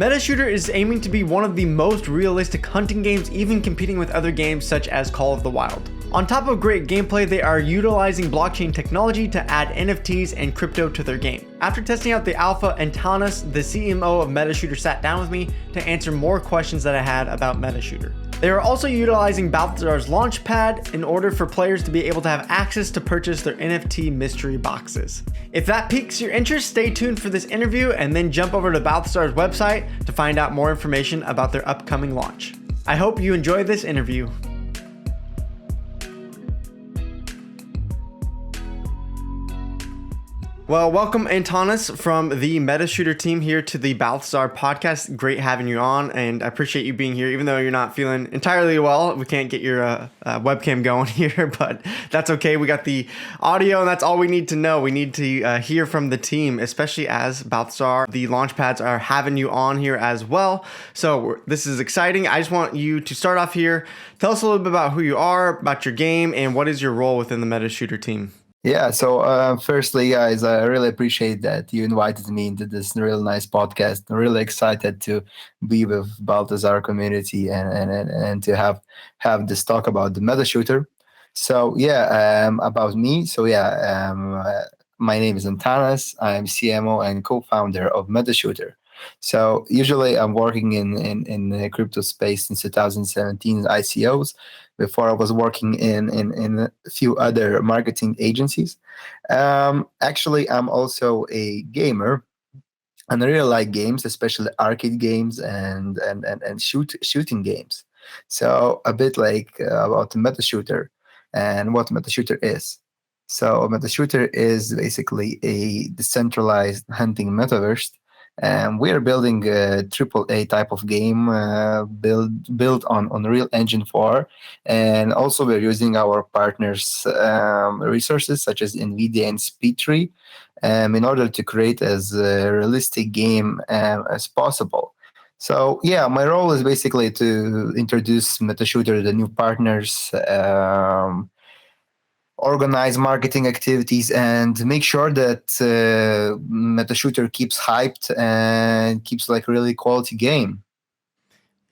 MetaShooter is aiming to be one of the most realistic hunting games, even competing with other games such as Call of the Wild. On top of great gameplay, they are utilizing blockchain technology to add NFTs and crypto to their game. After testing out the alpha, Antanas, the CMO of MetaShooter, sat down with me to answer more questions that I had about MetaShooter. They are also utilizing Balthazar's launchpad in order for players to be able to have access to purchase their NFT mystery boxes. If that piques your interest, stay tuned for this interview and then jump over to Balthazar's website to find out more information about their upcoming launch. I hope you enjoy this interview. Well, welcome Antanas from the MetaShooter team here to the Balthazar podcast. Great having you on, and I appreciate you being here, even though you're not feeling entirely well. We can't get your webcam going here, but that's okay. We got the audio, and that's all we need to know. We need to hear from the team, especially as Balthazar, the launchpads are having you on here as well. So this is exciting. I just want you to start off here. Tell us a little bit about who you are, about your game, and what is your role within the MetaShooter team. Yeah, so firstly, guys, I really appreciate that you invited me into this really nice podcast. I'm really excited to be with Balthazar community and to have this talk about the MetaShooter. So yeah, about me. So yeah, my name is Antanas. I'm CMO and co-founder of MetaShooter. So usually I'm working in the crypto space since 2017 ICOs. Before I was working in a few other marketing agencies. Actually, I'm also a gamer, and I really like games, especially arcade games and shooting games. So a bit like about the MetaShooter and what MetaShooter is. So MetaShooter is basically a decentralized hunting metaverse. And we are building a AAA type of game built on Unreal Engine 4. And also we're using our partners' resources such as NVIDIA and SpeedTree in order to create as a realistic game as possible. So yeah, my role is basically to introduce MetaShooter to the new partners, organize marketing activities, and make sure that MetaShooter keeps hyped and keeps like really quality game.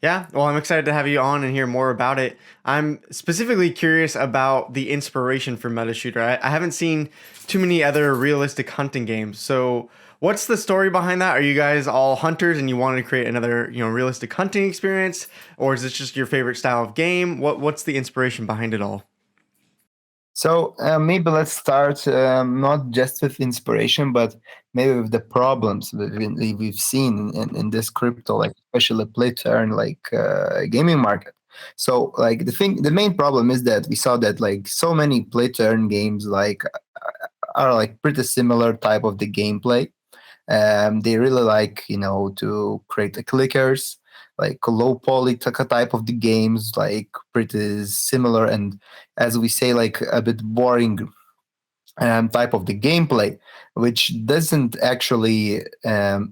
Yeah, well, I'm excited to have you on and hear more about it. I'm specifically curious about the inspiration for MetaShooter. I haven't seen too many other realistic hunting games. So what's the story behind that? Are you guys all hunters and you wanted to create another, realistic hunting experience? Or is this just your favorite style of game? What's the inspiration behind it all? So maybe let's start not just with inspiration, but maybe with the problems we've seen in this crypto, like especially play to earn like gaming market. So like the main problem is that we saw that like so many play to earn games like are like pretty similar type of the gameplay. They really like to create the clickers, like low poly type of the games, like pretty similar and as we say like a bit boring type of the gameplay, which doesn't actually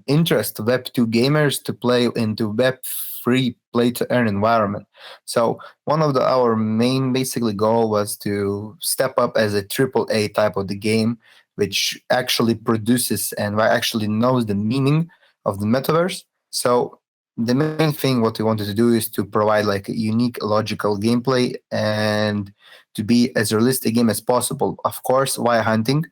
interest Web2 gamers to play into Web3 play to earn environment. So one of our main basically goal was to step up as a AAA type of the game, which actually produces and actually knows the meaning of the metaverse. So the main thing what we wanted to do is to provide like a unique logical gameplay and to be as realistic game as possible, of course, while hunting.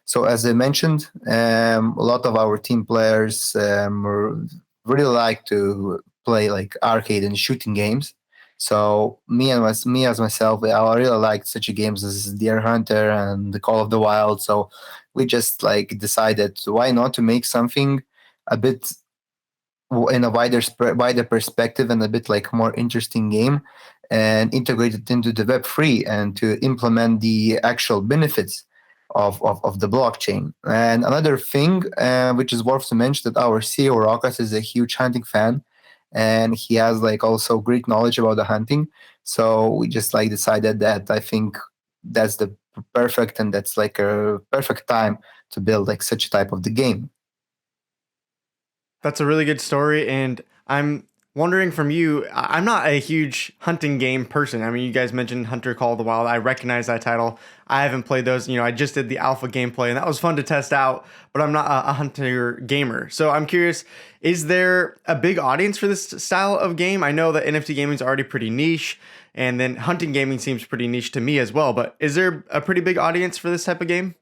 So as I mentioned, a lot of our team players really like to play like arcade and shooting games. So me as myself, I really like such games as Deer Hunter and the Call of the Wild. So we just like decided why not to make something a bit in a wider perspective and a bit like more interesting game and integrate it into the Web3 and to implement the actual benefits of the blockchain. And another thing which is worth to mention that our CEO Rokas is a huge hunting fan and he has like also great knowledge about the hunting. So we just like decided that I think that's the perfect and that's like a perfect time to build like such a type of the game. That's a really good story, and I'm wondering from you, I'm not a huge hunting game person. I mean, you guys mentioned Hunter Call of the Wild. I recognize that title. I haven't played those. I just did the alpha gameplay and that was fun to test out, but I'm not a hunter gamer. So I'm curious, is there a big audience for this style of game? I know that NFT gaming is already pretty niche, and then hunting gaming seems pretty niche to me as well, but is there a pretty big audience for this type of game?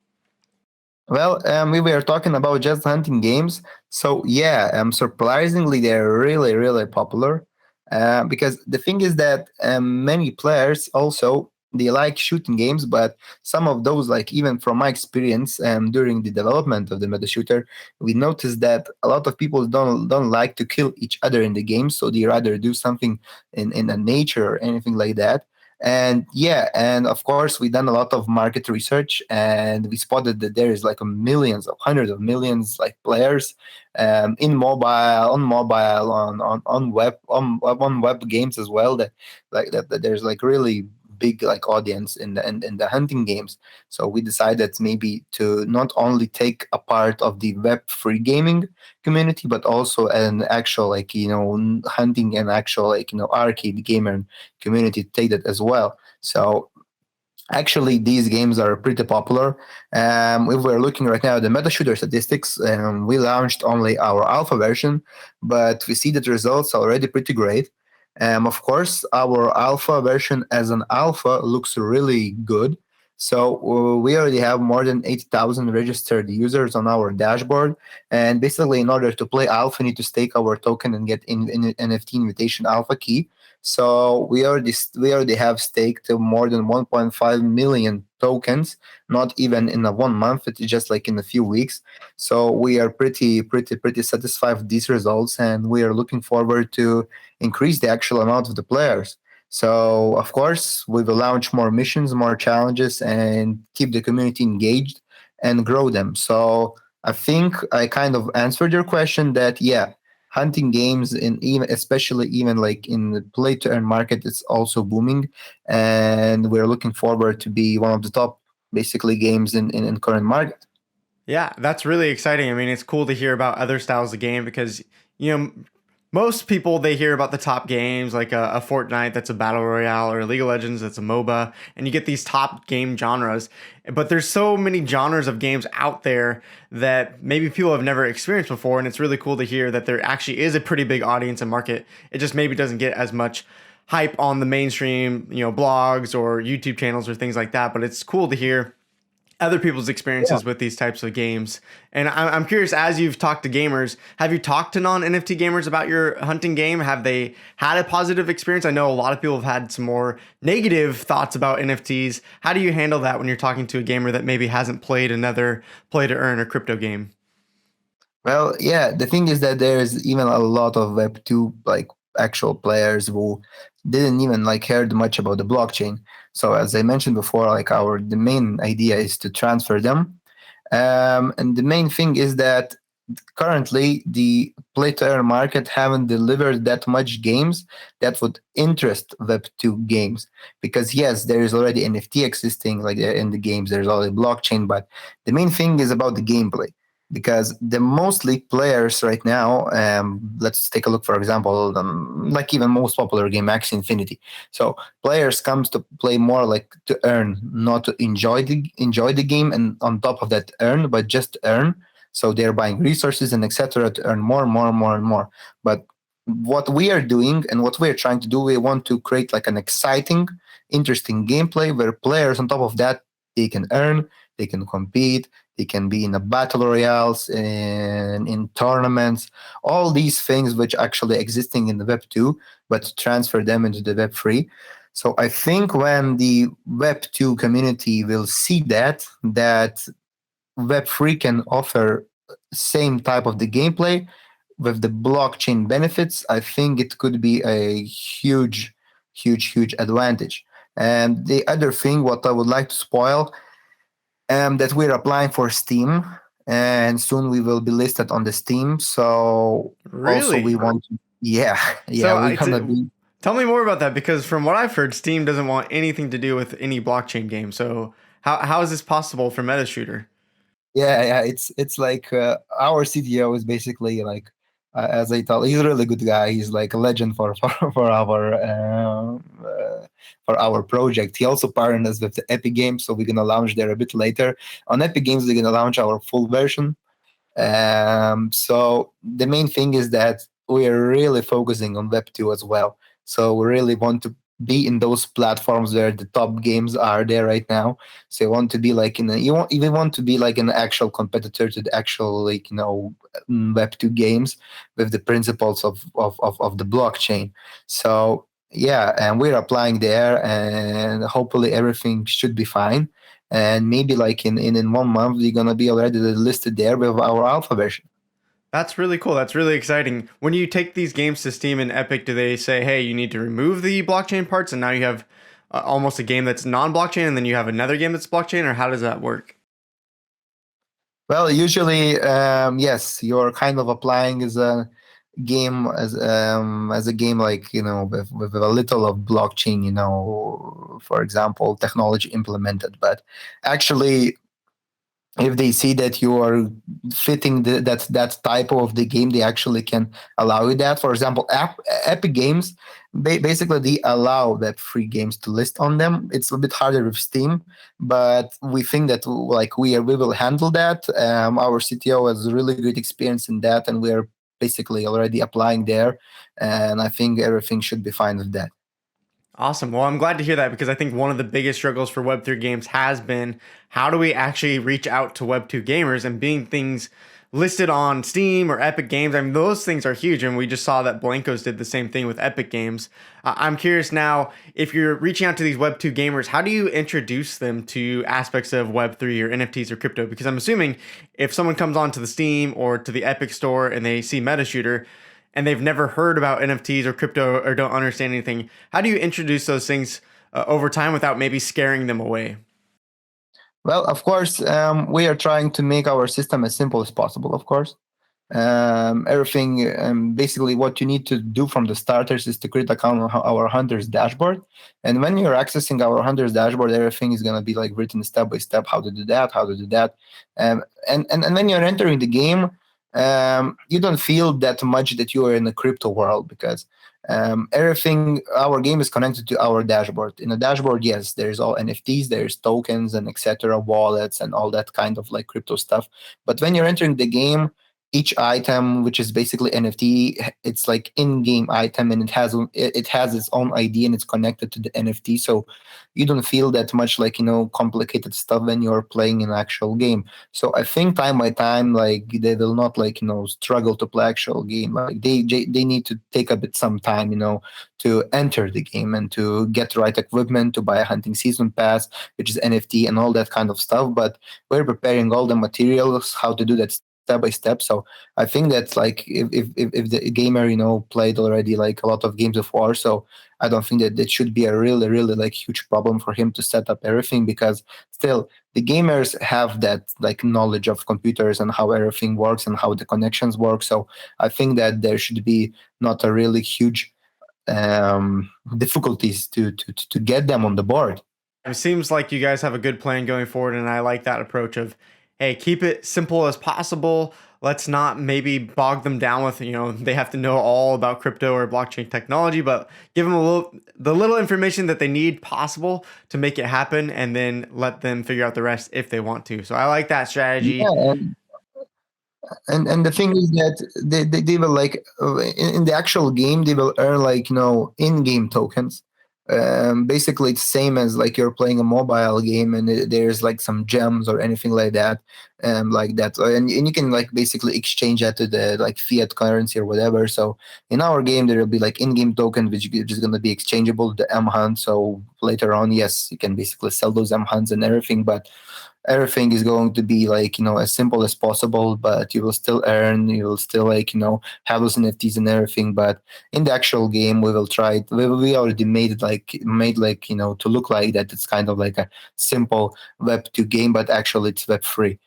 Well, we were talking about just hunting games. So yeah, surprisingly, they're really, really popular. Because the thing is that many players also they like shooting games, but some of those, like even from my experience during the development of the MetaShooter, we noticed that a lot of people don't like to kill each other in the game, so they rather do something in a nature or anything like that. And yeah, and of course we done a lot of market research, and we spotted that there is like a millions of hundreds of millions like players in mobile, on mobile, on web games as well, that that there's like really big like audience in the hunting games. So we decided maybe to not only take a part of the web free gaming community, but also an actual like hunting and actual like arcade gamer community to take that as well. So actually, these games are pretty popular. If we're looking right now at the MetaShooter statistics, we launched only our alpha version, but we see that results are already pretty great. Of course, our alpha version as an alpha looks really good. So we already have more than 80,000 registered users on our dashboard. And basically, in order to play alpha, we need to stake our token and get in NFT invitation alpha key. So we already have staked more than 1.5 million tokens, not even in a 1 month. It's just like in a few weeks. So we are pretty satisfied with these results, and we are looking forward to increase the actual amount of the players. So of course we will launch more missions, more challenges, and keep the community engaged and grow them. So I think I kind of answered your question that yeah, hunting games and even especially even like in the play to earn market, it's also booming, and we're looking forward to be one of the top basically games in current market. Yeah, that's really exciting. I mean, it's cool to hear about other styles of game because, you know, most people they hear about the top games like a Fortnite that's a battle royale or League of Legends that's a MOBA, and you get these top game genres. But there's so many genres of games out there that maybe people have never experienced before, and it's really cool to hear that there actually is a pretty big audience and market. It just maybe doesn't get as much hype on the mainstream, blogs or YouTube channels or things like that. But it's cool to hear other people's experiences with these types of games. And I'm curious, as you've talked to gamers, have you talked to non-NFT gamers about your hunting game? Have they had a positive experience? I know a lot of people have had some more negative thoughts about NFTs. How do you handle that when you're talking to a gamer that maybe hasn't played another play to earn or crypto game? Well, yeah, the thing is that there's even a lot of Web2 like actual players who didn't even like heard much about the blockchain. So as I mentioned before, like our the main idea is to transfer them. And the main thing is that currently the play to earn market haven't delivered that much games that would interest Web2 games, because yes, there is already NFT existing like in the games, there's already blockchain, but the main thing is about the gameplay. Because the mostly players right now, let's take a look, for example, like even most popular game Max Infinity. So players comes to play more like to earn, not to enjoy the game, and on top of that earn, but just earn. So they're buying resources and etc. to earn more and more and more and more. But what we are doing and what we're trying to do, we want to create like an exciting, interesting gameplay where players on top of that, they can earn, they can compete, they can be in the battle royales and in tournaments, all these things which actually existing in the Web 2, but transfer them into the Web 3. So I think when the Web 2 community will see that Web3 can offer same type of the gameplay with the blockchain benefits, I think it could be a huge advantage. And the other thing, what I would like to spoil, that we're applying for Steam, and soon we will be listed on the Steam. So also we Really? want to, yeah, yeah, So we're gonna be. tell me more about that because from what I've heard, Steam doesn't want anything to do with any blockchain game. So how is this possible for MetaShooter? Yeah, yeah, it's like our CTO is basically like as I told, he's a really good guy. He's like a legend for our project. He also partnered us with the Epic Games, so we're gonna launch there a bit later. On Epic Games, we're gonna launch our full version. So the main thing is that we are really focusing on Web 2 as well. So we really want to be in those platforms where the top games are there right now. So you want to be like you want to be like an actual competitor to the actual like Web 2 games with the principles of the blockchain. So yeah, and we're applying there, and hopefully everything should be fine, and maybe like in 1 month we're gonna be already listed there with our alpha version. That's really cool. That's really exciting. When you take these games to Steam and Epic, do they say, hey, you need to remove the blockchain parts and now you have almost a game that's non-blockchain and then you have another game that's blockchain, or how does that work? Well, usually, yes, you're kind of applying as a game as a game like with a little of blockchain, for example, technology implemented, but actually if they see that you are fitting that type of the game, they actually can allow you that. For example, Epic Games, basically they allow that free games to list on them. It's a bit harder with Steam, but we think that like we will handle that. Our CTO has really good experience in that, and we are basically already applying there, and I think everything should be fine with that. Awesome. Well, I'm glad to hear that because I think one of the biggest struggles for Web3 games has been how do we actually reach out to Web2 gamers, and being things listed on Steam or Epic Games. I mean, those things are huge. And we just saw that Blankos did the same thing with Epic Games. I'm curious now, if you're reaching out to these Web2 gamers, how do you introduce them to aspects of Web3 or NFTs or crypto? Because I'm assuming if someone comes onto the Steam or to the Epic store and they see MetaShooter, and they've never heard about NFTs or crypto or don't understand anything, how do you introduce those things over time without maybe scaring them away? Well, of course, we are trying to make our system as simple as possible, of course. Everything, basically what you need to do from the starters is to create account on our hunters dashboard, and when you're accessing our hunters dashboard, everything is going to be like written step by step how to do that. And when you're entering the game, you don't feel that much that you are in the crypto world, because everything, our game is connected to our dashboard. In the dashboard, yes, there's all NFTs, there's tokens and etc., wallets and all that kind of like crypto stuff. But when you're entering the game, each item, which is basically NFT, it's like in-game item, and it has its own ID, and it's connected to the NFT. So you don't feel that much like complicated stuff when you're playing an actual game. So I think time by time, like they will not like struggle to play actual game. Like they need to take a bit some time, to enter the game and to get the right equipment, to buy a hunting season pass, which is NFT and all that kind of stuff. But we're preparing all the materials how to do that step by step. So I think that like if the gamer played already like a lot of games before, so I don't think that it should be a really like huge problem for him to set up everything, because still the gamers have that like knowledge of computers and how everything works and how the connections work. So I think that there should be not a really huge difficulties to get them on the board. It seems like you guys have a good plan going forward, and I like that approach of, hey, keep it simple as possible. Let's not maybe bog them down with, they have to know all about crypto or blockchain technology, but give them the little information that they need possible to make it happen, and then let them figure out the rest if they want to. So I like that strategy. Yeah, and the thing is that they will like in the actual game they will earn like in-game tokens. Basically it's same as like you're playing a mobile game, and there's like some gems or anything like that, like that, and you can like basically exchange that to the like fiat currency or whatever. So in our game there will be like in-game token which is going to be exchangeable to the M hunt. So later on, yes, you can basically sell those M hunts and everything, but everything is going to be like as simple as possible, but you will still earn, you will still like have those NFTs and everything. But in the actual game we will try it, we already made like to look like that it's kind of like a simple web 2 game, but actually it's web 3.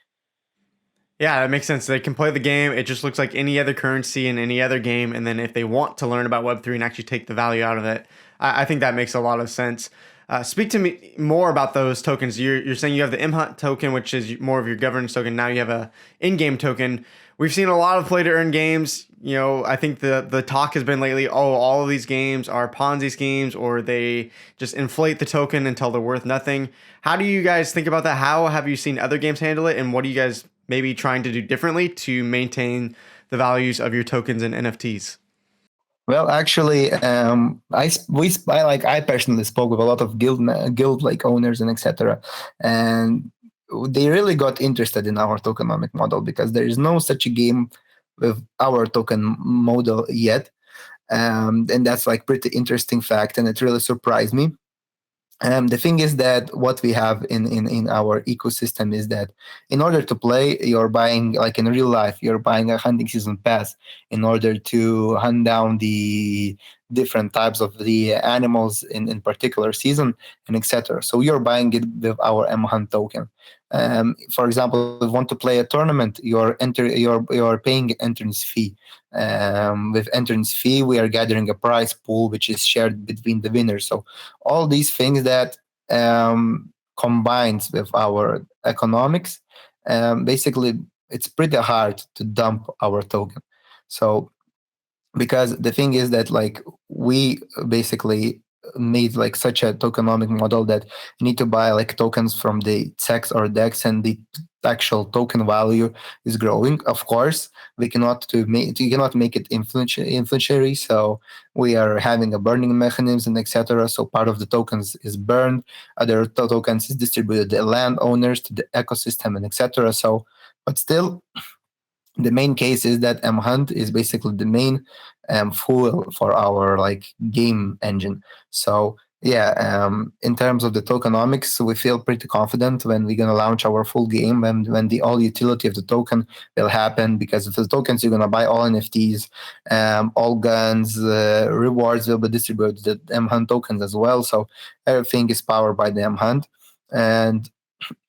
Yeah, that makes sense. They can play the game. It just looks like any other currency in any other game. And then if they want to learn about Web3 and actually take the value out of it, I think that makes a lot of sense. Speak to me more about those tokens. You're saying you have the M Hunt token, which is more of your governance token. Now you have a in-game token. we've seen a lot of play to earn games. I think the talk has been lately, oh, all of these games are Ponzi schemes, or they just inflate the token until they're worth nothing. How do you guys think about that? How have you seen other games handle it, and what are you guys maybe trying to do differently to maintain the values of your tokens and NFTs? Well, actually, I personally spoke with a lot of guild like owners and etc. And they really got interested in our tokenomic model because there is no such a game with our token model yet. And that's like pretty interesting fact, and it really surprised me. The thing is that what we have in our ecosystem is that in order to play, you're buying, like in real life, you're buying a hunting season pass in order to hunt down the different types of the animals in particular season and etc. So you're buying it with our M Hunt token. For example, if you want to play a tournament, you're paying entrance fee. With entrance fee, we are gathering a prize pool which is shared between the winners. So all these things that combines with our economics, basically it's pretty hard to dump our token. So because the thing is that like we basically made like such a tokenomic model that you need to buy like tokens from the sex or dex, and the actual token value is growing. Of course, you cannot make it inflationary, so we are having a burning mechanism, etc. So part of the tokens is burned, other tokens is distributed to the landowners, to the ecosystem, and etc. So but still, the main case is that mhunt is basically the main fuel for our like game engine. So yeah, in terms of the tokenomics, we feel pretty confident when we're gonna launch our full game, and when the all utility of the token will happen. Because of the tokens, you're gonna buy all NFTs, all guns, rewards will be distributed to the mhunt tokens as well. So everything is powered by the mhunt, and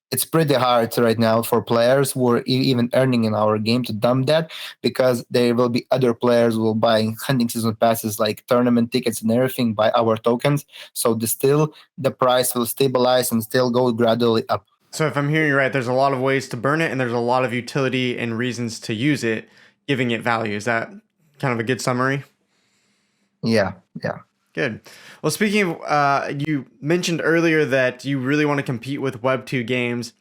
it's pretty hard right now for players who are even earning in our game to dump that, because there will be other players who will buy hunting season passes like tournament tickets and everything by our tokens. So the price will stabilize and still go gradually up. So if I'm hearing you right, there's a lot of ways to burn it, and there's a lot of utility and reasons to use it, giving it value. Is that kind of a good summary? Yeah, yeah. Good. Well, speaking of, you mentioned earlier that you really want to compete with Web2 games.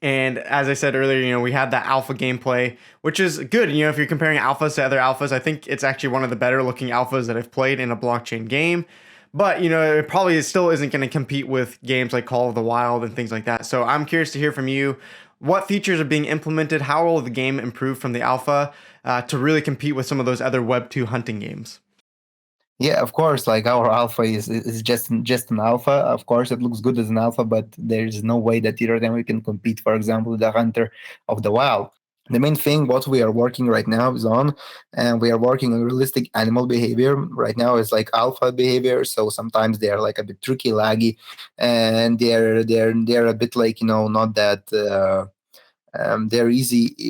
And as I said earlier, we had that alpha gameplay, which is good. If you're comparing alphas to other alphas, I think it's actually one of the better looking alphas that I've played in a blockchain game. But, it probably still isn't going to compete with games like Call of the Wild and things like that. So I'm curious to hear from you. What features are being implemented? How will the game improve from the alpha to really compete with some of those other Web2 hunting games? Yeah, of course. Like our alpha is just an alpha. Of course, it looks good as an alpha, but there is no way that either of them we can compete. For example, with the Hunter of the Wild. The main thing what we are working right now is on, and we are working on realistic animal behavior. Right now is like alpha behavior, so sometimes they are like a bit tricky, laggy, and they're a bit like not that. They're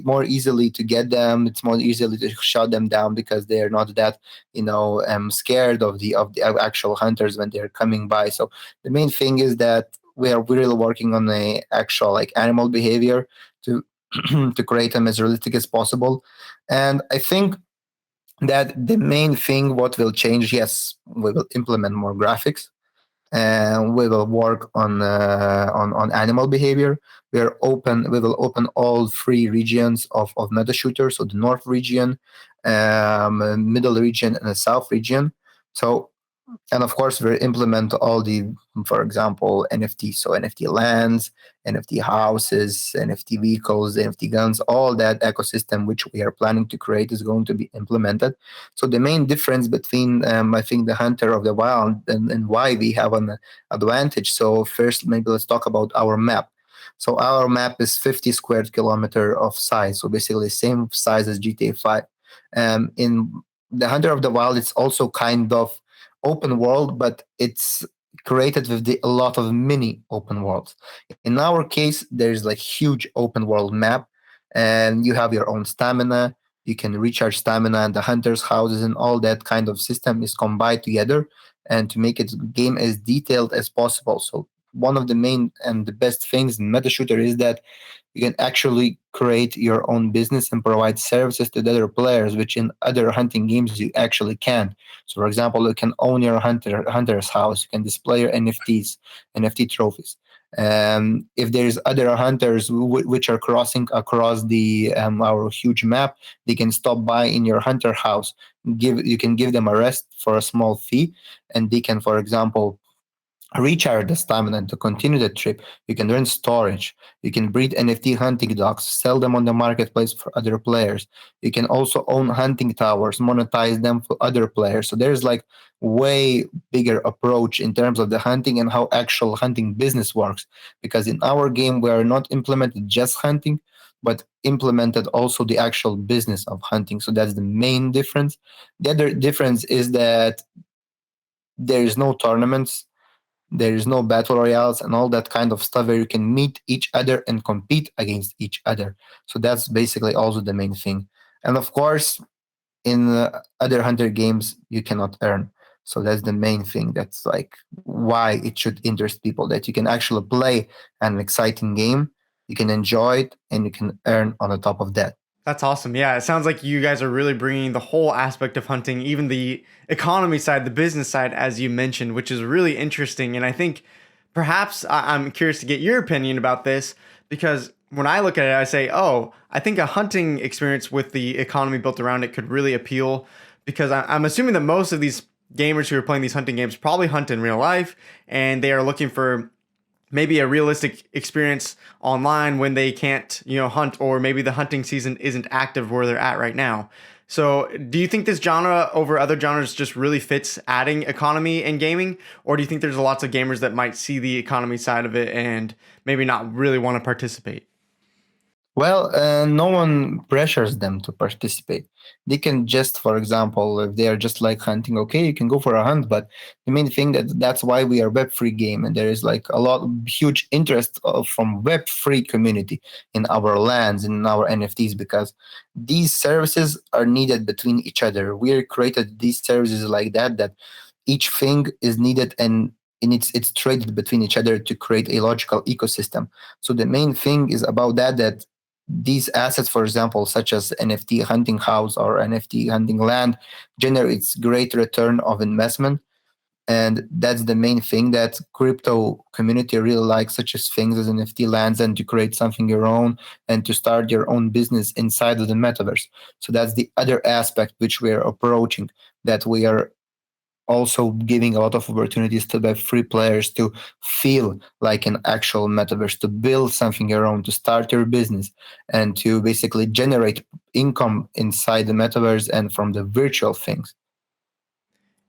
more easily to get them. It's more easily to shut them down because they're not that scared of the actual hunters when they're coming by. So the main thing is that we are really working on the actual like animal behavior to to create them as realistic as possible. And I think that the main thing what will change, yes, we will implement more graphics, and we will work on animal behavior. We will open all three regions of MetaShooter, so the north region, middle region, and the south region. So, and of course we implement all the, for example, NFT, so NFT lands, NFT houses, NFT vehicles, NFT guns, all that ecosystem which we are planning to create is going to be implemented. So the main difference between I think the Hunter of the Wild and why we have an advantage. So first, maybe let's talk about our map. So our map is 50 square kilometer of size, so basically same size as GTA 5. In the Hunter of the Wild, it's also kind of open world, but it's created with a lot of mini open worlds. In our case, there's like huge open world map, and you have your own stamina. You can recharge stamina, and the hunters' houses and all that kind of system is combined together, and to make it game as detailed as possible. So one of the main and the best things in MetaShooter is that you can actually create your own business and provide services to the other players, which in other hunting games you actually can. So, for example, you can own your hunter's house. You can display your NFTs, NFT trophies. If there's other hunters which are crossing across the our huge map, they can stop by in your hunter house. You can give them a rest for a small fee, and they can, for example, recharge the stamina to continue the trip. You can rent storage. You can breed NFT hunting dogs, sell them on the marketplace for other players. You can also own hunting towers, monetize them for other players. So there's like way bigger approach in terms of the hunting and how actual hunting business works. Because in our game, we are not implemented just hunting, but implemented also the actual business of hunting. So that's the main difference. The other difference is that there is no tournaments, there is no battle royales and all that kind of stuff where you can meet each other and compete against each other. So that's basically also the main thing. And of course, in other hunter games, you cannot earn. So that's the main thing. That's like why it should interest people, that you can actually play an exciting game, you can enjoy it, and you can earn on the top of that. That's awesome. Yeah, it sounds like you guys are really bringing the whole aspect of hunting, even the economy side, the business side, as you mentioned, which is really interesting. And I think perhaps I'm curious to get your opinion about this because when I look at it, I say, oh, I think a hunting experience with the economy built around it could really appeal because I'm assuming that most of these gamers who are playing these hunting games probably hunt in real life and they are looking for maybe a realistic experience online when they can't, hunt, or maybe the hunting season isn't active where they're at right now. So, do you think this genre over other genres just really fits adding economy in gaming, or do you think there's lots of gamers that might see the economy side of it and maybe not really want to participate? Well, no one pressures them to participate. They can just, for example, if they are just like hunting, okay, you can go for a hunt. But the main thing that's why we are web-free game, and there is like a lot huge interest from web-free community in our lands, in our NFTs, because these services are needed between each other. We created these services like that, that each thing is needed and it's traded between each other to create a logical ecosystem. So the main thing is about that these assets, for example, such as NFT hunting house or NFT hunting land, generates great return of investment. And that's the main thing that crypto community really likes, such as things as NFT lands and to create something your own and to start your own business inside of the metaverse. So that's the other aspect which we are approaching, that we are also giving a lot of opportunities to the free players to feel like an actual metaverse, to build something your own, to start your business, and to basically generate income inside the metaverse and from the virtual things.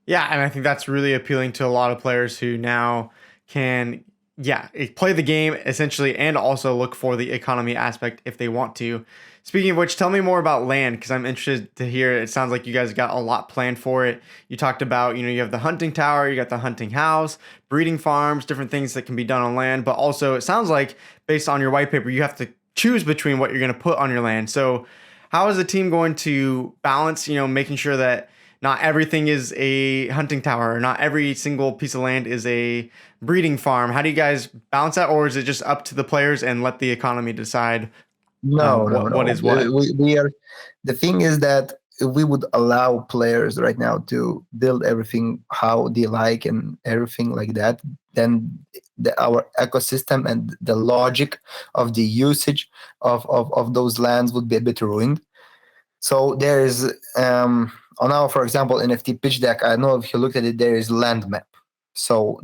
Yeah, and I think that's really appealing to a lot of players who now can, yeah, play the game essentially and also look for the economy aspect if they want to. Speaking of which, tell me more about land because I'm interested to hear. It sounds like you guys got a lot planned for it. You talked about, you have the hunting tower, you got the hunting house, breeding farms, different things that can be done on land, but also it sounds like based on your white paper, you have to choose between what you're going to put on your land. So, how is the team going to balance, making sure that not everything is a hunting tower, not every single piece of land is a breeding farm? How do you guys balance that, or is it just up to the players and let the economy decide No, no, what no. is what? We are. The thing is that if we would allow players right now to build everything how they like and everything like that, then our ecosystem and the logic of the usage of those lands would be a bit ruined. So there is on our, for example, NFT pitch deck. I don't know if you looked at it. There is land map. So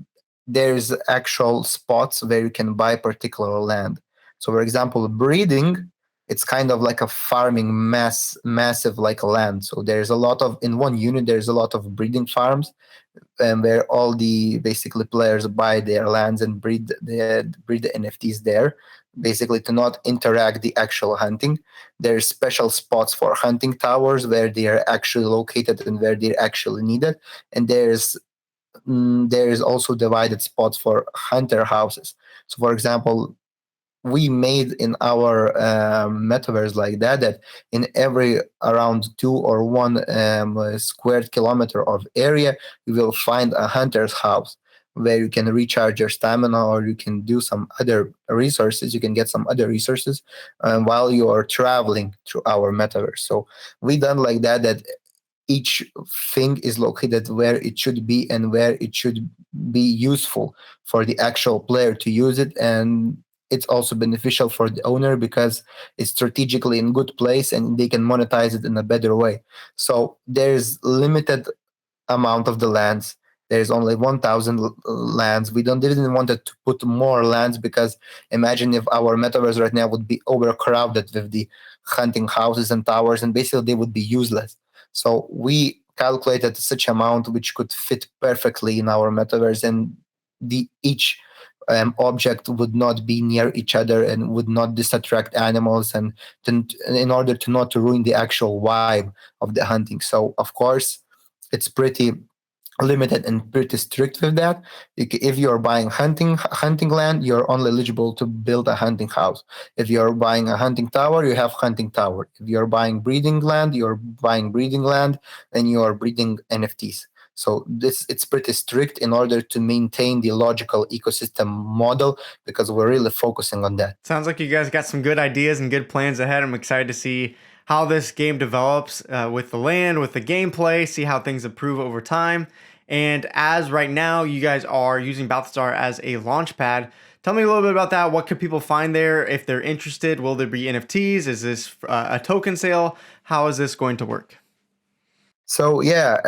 there's actual spots where you can buy particular land. So, for example, breeding, it's kind of like a farming massive like land. So there's a lot of in one unit. There's a lot of breeding farms, and where all the basically players buy their lands and breed the NFTs there, basically to not interact the actual hunting. There's special spots for hunting towers where they are actually located and where they're actually needed, and there is also divided spots for hunter houses. So, for example, we made in our metaverse like that in every around 2 or 1 square kilometer of area you will find a hunter's house. where you can recharge your stamina, or you can do some other resources. You can get some other resources while you are traveling through our metaverse. So we done like that, that each thing is located where it should be and where it should be useful for the actual player to use it. And it's also beneficial for the owner because it's strategically in good place and they can monetize it in a better way. So there's limited amount of the lands. There's only 1,000 lands. We don't didn't want to put more lands, because imagine if our metaverse right now would be overcrowded with the hunting houses and towers, and basically they would be useless. So we calculated such amount which could fit perfectly in our metaverse, and the each object would not be near each other and would not distracts animals, and in order to not to ruin the actual vibe of the hunting. So of course it's pretty limited and pretty strict with that. If you're buying hunting land, you're only eligible to build a hunting house. If you're buying a hunting tower, you have hunting tower. If you're buying breeding land, you're buying breeding land, and you are breeding NFTs. So this it's pretty strict in order to maintain the logical ecosystem model, because we're really focusing on that. Sounds like you guys got some good ideas and good plans ahead. I'm excited to see how this game develops with the land, with the gameplay, see how things improve over time. And as right now, you guys are using Balthazar as a launch pad. Tell me a little bit about that. What could people find there if they're interested? Will there be NFTs? Is this a token sale? How is this going to work? So yeah,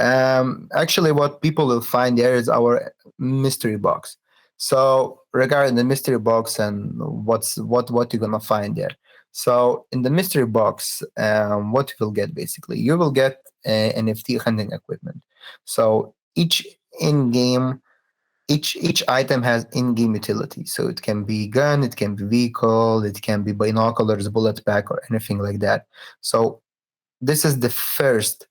actually, what people will find there is our mystery box. So regarding the mystery box and what you're gonna find there. So in the mystery box, what you will get basically, you will get NFT hunting equipment. So in-game each item has in-game utility. So it can be gun, it can be vehicle, it can be binoculars, bullet pack, or anything like that. So this is the first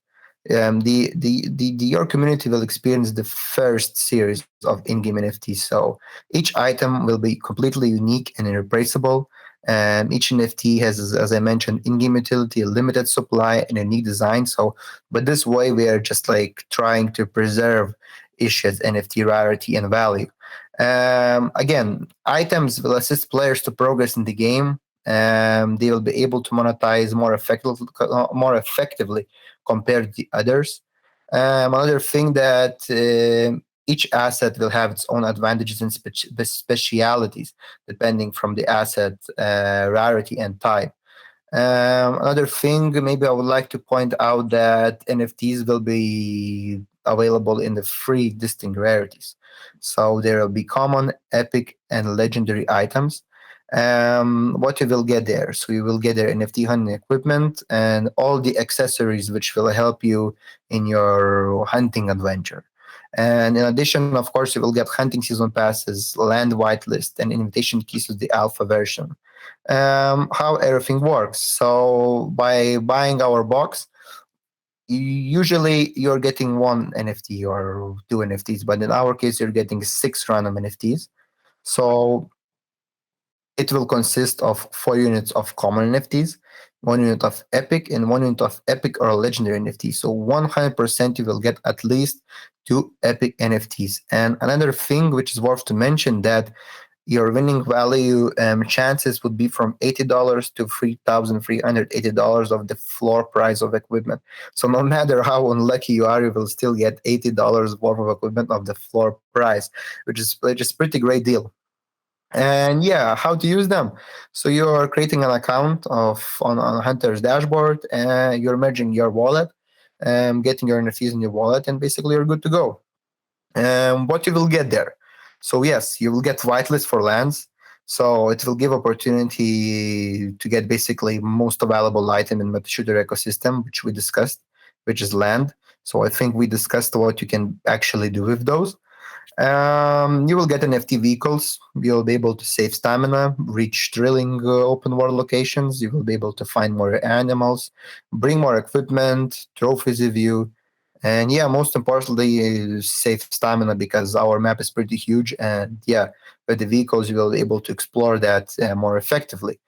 your community will experience the first series of in-game NFTs. So each item will be completely unique and irreplaceable. And each NFT has, as I mentioned, in-game utility, a limited supply, and a unique design. So, but this way we are just like trying to preserve Ishia's NFT rarity and value. Again, items will assist players to progress in the game. They will be able to monetize more effectively compared to the others. Another thing that each asset will have its own advantages and specialities depending from the asset rarity and type. Another thing, maybe I would like to point out that NFTs will be available in the three distinct rarities. So there will be common, epic, and legendary items. What you will get there? So you will get their NFT hunting equipment and all the accessories which will help you in your hunting adventure. And in addition, of course, you will get hunting season passes, land whitelist, and invitation keys to the alpha version. How everything works. So by buying our box, usually you're getting one NFT or two NFTs, but in our case, you're getting six random NFTs. So it will consist of 4 units of common NFTs, 1 unit of epic, and 1 unit of epic or legendary NFTs. So 100% you will get at least two epic NFTs. And another thing which is worth to mention, that your winning value chances would be from $80 to $3,380 of the floor price of equipment. So no matter how unlucky you are, you will still get $80 worth of equipment of the floor price, which is pretty great deal. And yeah, how to use them? So you're creating an account on Hunter's dashboard, and you're merging your wallet, getting your NFTs in your wallet, and basically you're good to go. What you will get there? So yes, you will get whitelist for lands. So it will give opportunity to get basically most available item in MetaShooter ecosystem, which we discussed, which is land. So I think we discussed what you can actually do with those. You will get NFT vehicles. You'll be able to save stamina, reach drilling open world locations. You will be able to find more animals, bring more equipment, trophies with you, and yeah, most importantly, save stamina, because our map is pretty huge. And yeah, with the vehicles, you will be able to explore that more effectively.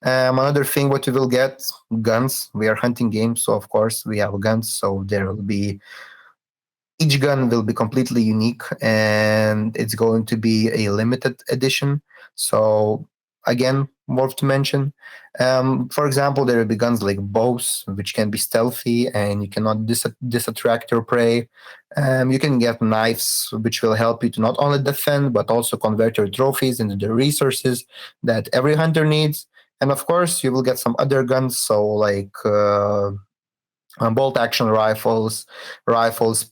Another thing, what you will get, guns. We are hunting games, so of course we have guns. So there will be Each gun will be completely unique, and it's going to be a limited edition. So again, worth to mention. For example, there will be guns like bows, which can be stealthy and you cannot disattract your prey. You can get knives, which will help you to not only defend but also convert your trophies into the resources that every hunter needs. And of course, you will get some other guns, so like bolt action rifles,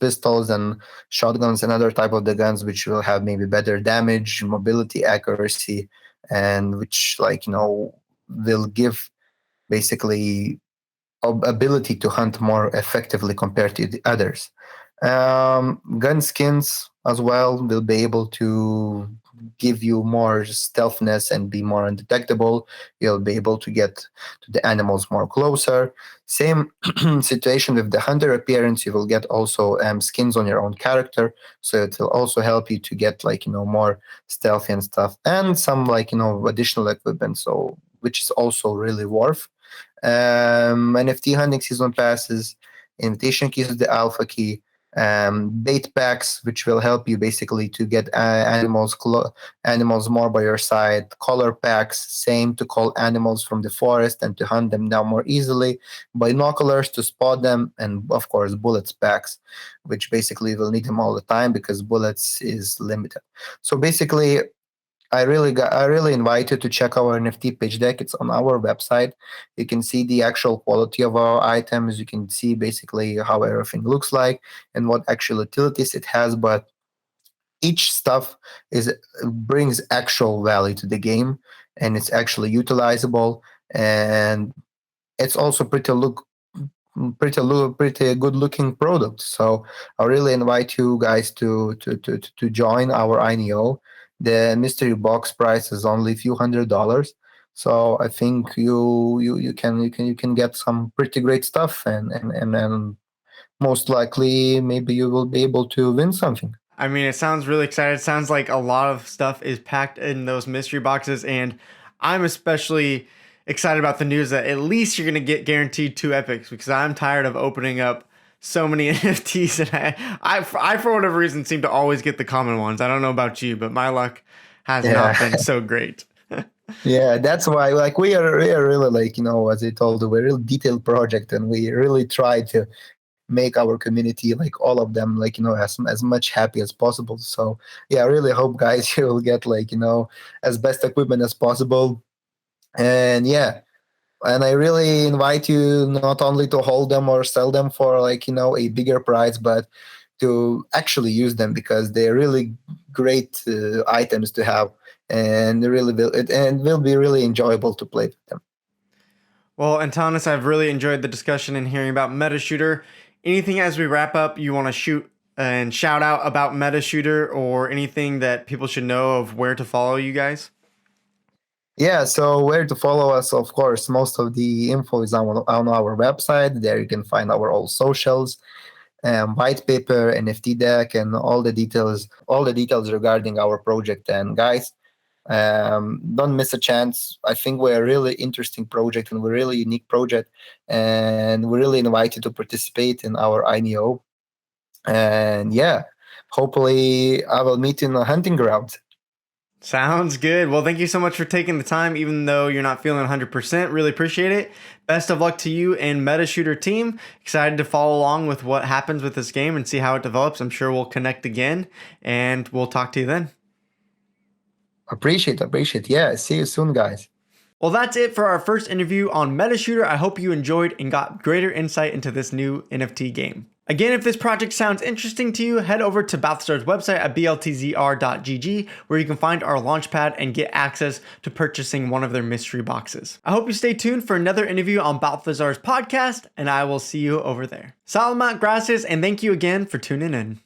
pistols, and shotguns, and other type of the guns which will have maybe better damage, mobility, accuracy, and which will give basically ability to hunt more effectively compared to the others. Gun skins as well will be able to give you more stealthiness and be more undetectable. You'll be able to get to the animals more closer. Same situation with the hunter appearance. You will get also skins on your own character, so it will also help you to get more stealthy and stuff, and some additional equipment. So which is also really worth. NFT hunting season passes, invitation keys with the alpha key, bait packs, which will help you basically to get animals more by your side. Color packs, same to call animals from the forest and to hunt them down more easily. Binoculars to spot them, and of course bullets packs, which basically will need them all the time because bullets is limited. So basically, I really invite you to check our NFT pitch deck. It's on our website. You can see the actual quality of our items. You can see basically how everything looks like and what actual utilities it has. But each stuff is brings actual value to the game, and it's actually utilizable, and it's also pretty good looking product. So I really invite you guys to join our INO. The mystery box price is only a few $100s. So I think you can get some pretty great stuff, and most likely maybe you will be able to win something. I mean, it sounds really exciting. It sounds like a lot of stuff is packed in those mystery boxes, and I'm especially excited about the news that at least you're going to get guaranteed 2 epics, because I'm tired of opening up so many NFTs, and I for whatever reason seem to always get the common ones. I don't know about you, but my luck has not been Yeah. so great. Yeah, that's why we are really as I told you, we're a real detailed project, and we really try to make our community, like all of them, as much happy as possible. So yeah, I really hope guys you will get as best equipment as possible. And yeah, and I really invite you not only to hold them or sell them for a bigger price, but to actually use them, because they're really great items to have, and they really will be really enjoyable to play with them. Well, Antanas, I've really enjoyed the discussion and hearing about MetaShooter. Anything as we wrap up you want to shoot and shout out about MetaShooter, or anything that people should know of where to follow you guys? Yeah, so where to follow us? Of course, most of the info is on our website. There you can find our all socials, white paper, NFT deck, and all the details regarding our project. And guys, don't miss a chance. I think we're a really interesting project, and we're a really unique project, and we really invite you to participate in our INO. And yeah, hopefully I will meet you in a hunting ground. Sounds good. Well, thank you so much for taking the time, even though you're not feeling 100%. Really appreciate it. Best of luck to you and MetaShooter team. Excited to follow along with what happens with this game and see how it develops. I'm sure we'll connect again, and we'll talk to you then. Appreciate. Yeah, see you soon, guys. Well, that's it for our first interview on MetaShooter. I hope you enjoyed and got greater insight into this new NFT game. Again, if this project sounds interesting to you, head over to Balthazar's website at bltzr.gg, where you can find our launchpad and get access to purchasing one of their mystery boxes. I hope you stay tuned for another interview on Balthazar's podcast, and I will see you over there. Salamat, gracias, and thank you again for tuning in.